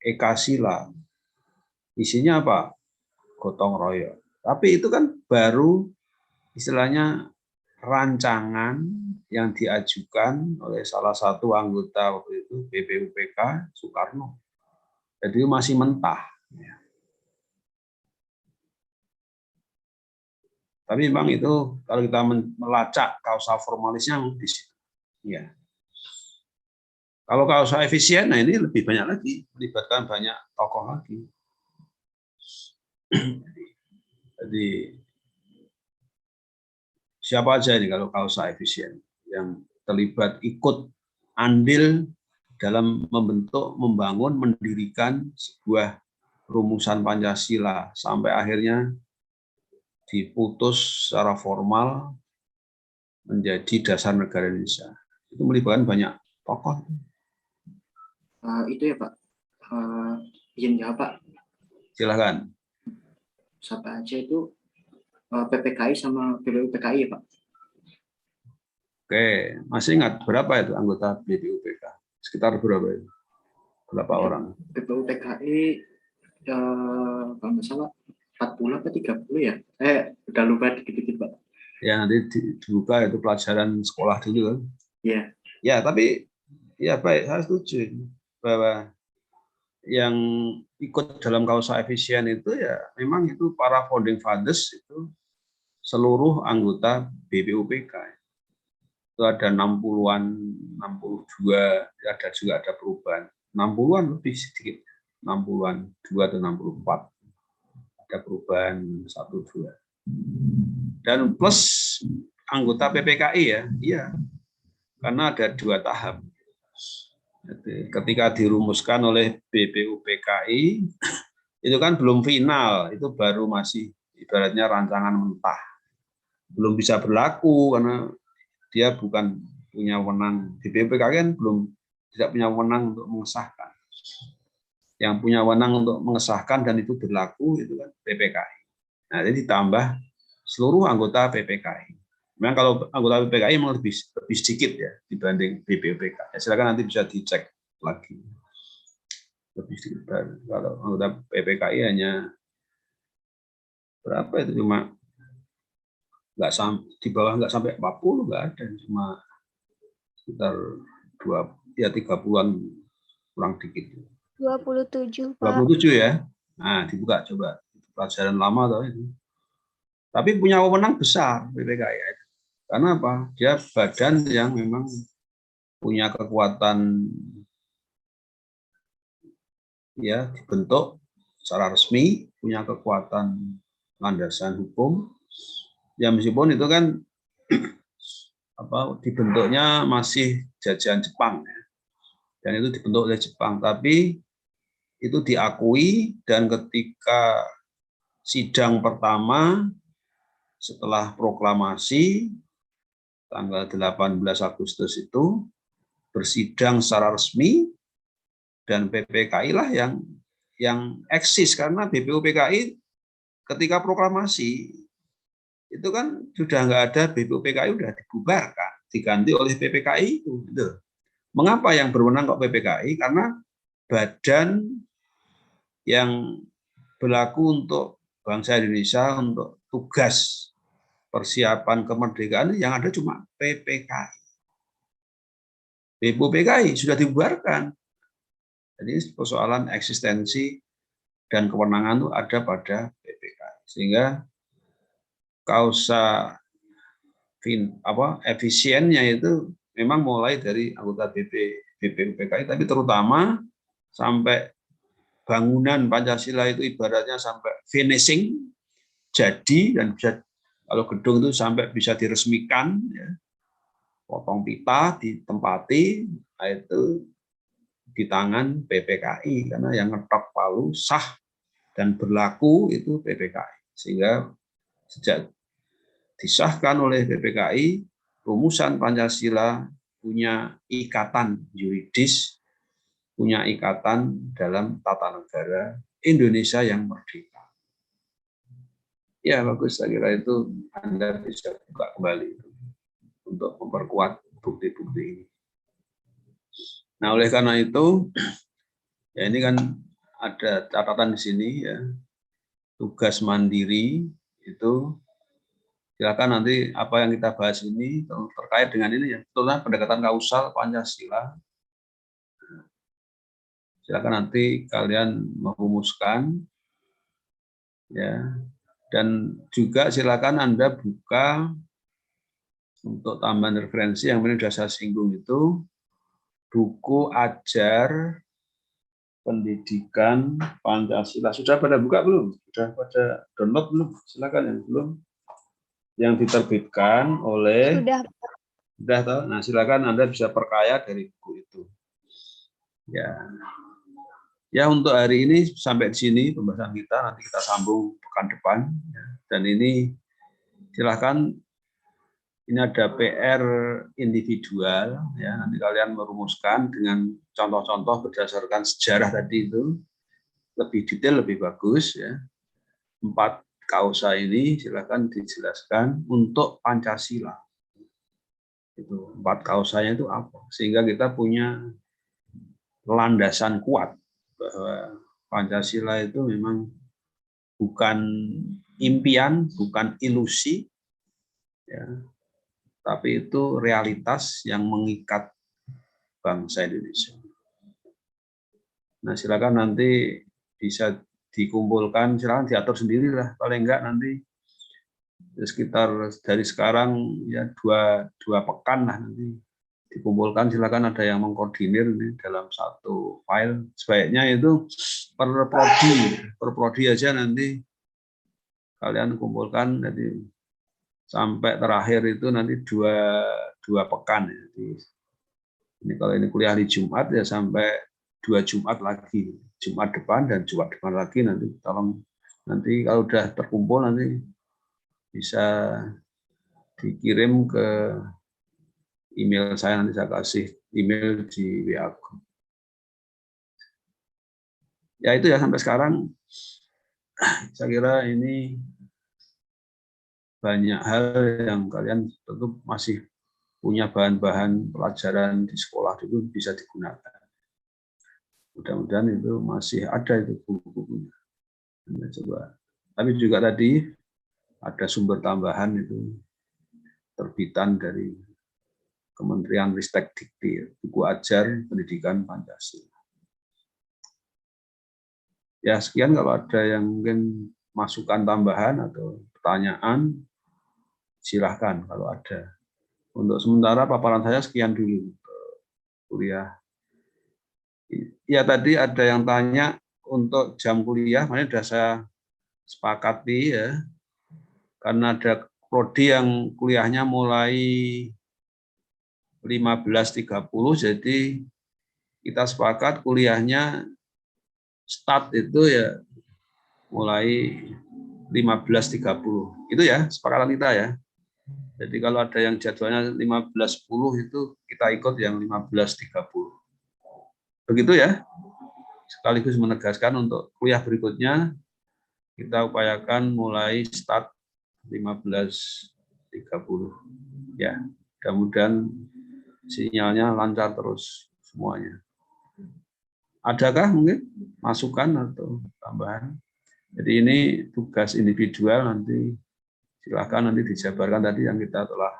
Ekasila. Isinya apa? Gotong royong. Tapi itu kan baru istilahnya rancangan yang diajukan oleh salah satu anggota waktu itu BPUPK Soekarno. Jadi masih mentah. Tapi memang itu kalau kita melacak kausa formalisnya di situ. Ya. Kalau kausa efisien, nah ini lebih banyak lagi, melibatkan banyak tokoh lagi. Jadi siapa aja ini kalau kausa efisien yang terlibat ikut andil dalam membangun, mendirikan sebuah rumusan Pancasila sampai akhirnya diputus secara formal menjadi dasar negara Indonesia. Itu melibatkan banyak tokoh. itu ya Pak. Izin jawab Pak. Silakan. Siapa aja itu PPKI sama BPUPKI ya Pak? Oke, masih ingat berapa itu anggota BPUPK? Sekitar berapa itu? Berapa orang? BPUPKI kalau nggak salah 40 atau 30 ya? Udah lupa dikit-dikit Pak. Ya nanti dibuka itu pelajaran sekolah dulu kan? Iya. Ya tapi ya baik, saya setuju bahwa yang ikut dalam kausa efisien itu ya memang itu para founding fathers itu seluruh anggota BPUPK. Itu ada 60-an, 62, ada juga ada perubahan. 60-an lebih sedikit, 60-an, 2 atau 64. Ada perubahan 1, 2. Dan plus anggota PPKI ya, iya. Karena ada 2 tahap. Jadi, ketika dirumuskan oleh BPUPKI, itu kan belum final, itu baru masih ibaratnya rancangan mentah. Belum bisa berlaku karena dia bukan punya wewenang. Di BPUPKI kan belum tidak punya wewenang untuk mengesahkan. Yang punya wewenang untuk mengesahkan dan itu berlaku itu kan PPKI. Nah, jadi ditambah seluruh anggota PPKI. Memang kalau anggota PPKI memang lebih sedikit ya dibanding BPUPK. Ya, silakan nanti bisa dicek lagi. Lebih sedikit. Kalau anggota PPKI hanya berapa itu, cuma nggak sampai di bawah, nggak sampai 40, nggak ada, cuma sekitar 30-an kurang dikit. 27, Pak. 27 ya. Nah, dibuka coba. Pelajaran lama atau itu. Tapi punya wewenang besar BPKI. Karena apa? Dia badan yang memang punya kekuatan ya dibentuk secara resmi, punya kekuatan landasan hukum. Ya meskipun itu kan dibentuknya masih jajahan Jepang, ya. Dan itu dibentuk oleh Jepang, tapi itu diakui, dan ketika sidang pertama setelah proklamasi tanggal 18 Agustus itu bersidang secara resmi, dan PPKI lah yang eksis, karena BPUPKI ketika proklamasi itu kan sudah nggak ada, BPUPKI sudah dibubarkan, diganti oleh PPKI itu. Mengapa yang berwenang kok PPKI? Karena badan yang berlaku untuk bangsa Indonesia, untuk tugas persiapan kemerdekaan yang ada cuma PPKI. BPUPKI sudah dibubarkan. Jadi persoalan eksistensi dan kewenangan itu ada pada PPKI. Sehingga kausa efisiennya itu memang mulai dari anggota BPUPKI, tapi terutama sampai bangunan Pancasila itu ibaratnya sampai finishing, jadi, dan bisa, kalau gedung itu sampai bisa diresmikan, ya, potong pita, ditempati, itu di tangan PPKI, karena yang ngetok palu sah dan berlaku itu PPKI. Sehingga sejak disahkan oleh PPKI, rumusan Pancasila punya ikatan yuridis, punya ikatan dalam tata negara Indonesia yang merdeka. Ya bagus, saya kira itu Anda bisa buka kembali untuk memperkuat bukti-bukti ini. Nah, oleh karena itu, ya ini kan ada catatan di sini, ya, tugas mandiri itu. Silakan nanti apa yang kita bahas ini terkait dengan ini, ya, betulnya pendekatan kausal Pancasila. Silakan nanti kalian merumuskan, ya, dan juga silakan Anda buka untuk tambahan referensi yang ini sudah saya singgung itu, buku ajar pendidikan Pancasila. Sudah pada buka belum? Sudah pada download belum? Silakan yang belum. Yang diterbitkan oleh sudah tahu. Nah, silakan Anda bisa perkaya dari buku itu. Ya. Ya, untuk hari ini sampai di sini pembahasan kita, nanti kita sambung pekan depan, ya. Dan ini silakan, ini ada PR individual, ya, nanti kalian merumuskan dengan contoh-contoh berdasarkan sejarah tadi itu, lebih detail, lebih bagus, ya. 4 kausa ini silakan dijelaskan untuk Pancasila. Itu 4 kausanya itu apa? Sehingga kita punya landasan kuat bahwa Pancasila itu memang bukan impian, bukan ilusi, ya, tapi itu realitas yang mengikat bangsa Indonesia. Nah, silakan nanti bisa dikumpulkan, silakan diatur sendirilah, paling enggak nanti sekitar dari sekarang ya 2 pekan lah nanti dikumpulkan, silakan ada yang mengkoordinir ini dalam satu file. Sebaiknya itu per prodi aja nanti kalian kumpulkan, jadi sampai terakhir itu nanti 2 pekan. Jadi ini kalau ini kuliah di Jumat ya sampai 2 Jumat lagi, Jumat depan dan Jumat depan lagi, nanti tolong nanti kalau udah terkumpul nanti bisa dikirim ke email saya, nanti saya kasih email di WA. Ya itu ya, sampai sekarang saya kira ini banyak hal yang kalian tentu masih punya bahan-bahan pelajaran di sekolah itu bisa digunakan. Mudah-mudahan itu masih ada itu buku-bukunya. Coba. Tapi juga tadi ada sumber tambahan itu terbitan dari Kementerian Ristek Dikti, buku ajar pendidikan Pancasila. Ya sekian, kalau ada yang mungkin masukan tambahan atau pertanyaan, silahkan kalau ada. Untuk sementara paparan saya sekian dulu kuliah. Ya tadi ada yang tanya untuk jam kuliah, makanya sudah saya sepakati, ya, karena ada prodi yang kuliahnya mulai 15.30, jadi kita sepakat kuliahnya start itu ya mulai 15.30. Itu ya sepakatan kita ya. Jadi kalau ada yang jadwalnya 15.10 itu kita ikut yang 15.30. Begitu ya. Sekaligus menegaskan untuk kuliah berikutnya kita upayakan mulai start 15.30. Ya, mudah-mudahan sinyalnya lancar terus semuanya. Adakah mungkin masukan atau tambahan? Jadi ini tugas individual, nanti silakan nanti dijabarkan tadi yang kita telah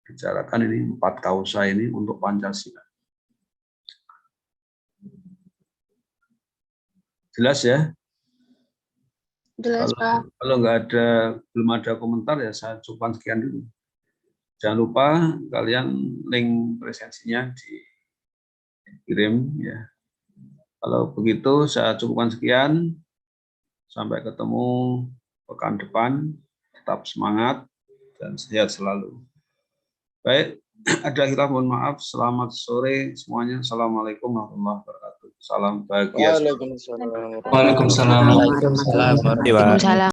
bicarakan ini 4 kausa ini untuk Pancasila. Jelas ya? Jelas, Pak. Kalau belum ada komentar ya saya cukupkan sekian dulu. Jangan lupa kalian link presensinya dikirim ya. Kalau begitu saya cukupkan sekian. Sampai ketemu pekan depan. Tetap semangat dan sehat selalu. Baik, ada kita mohon maaf. Selamat sore semuanya. Assalamualaikum warahmatullahi wabarakatuh. Salam bahagia. Waalaikumsalam. Waalaikumsalam.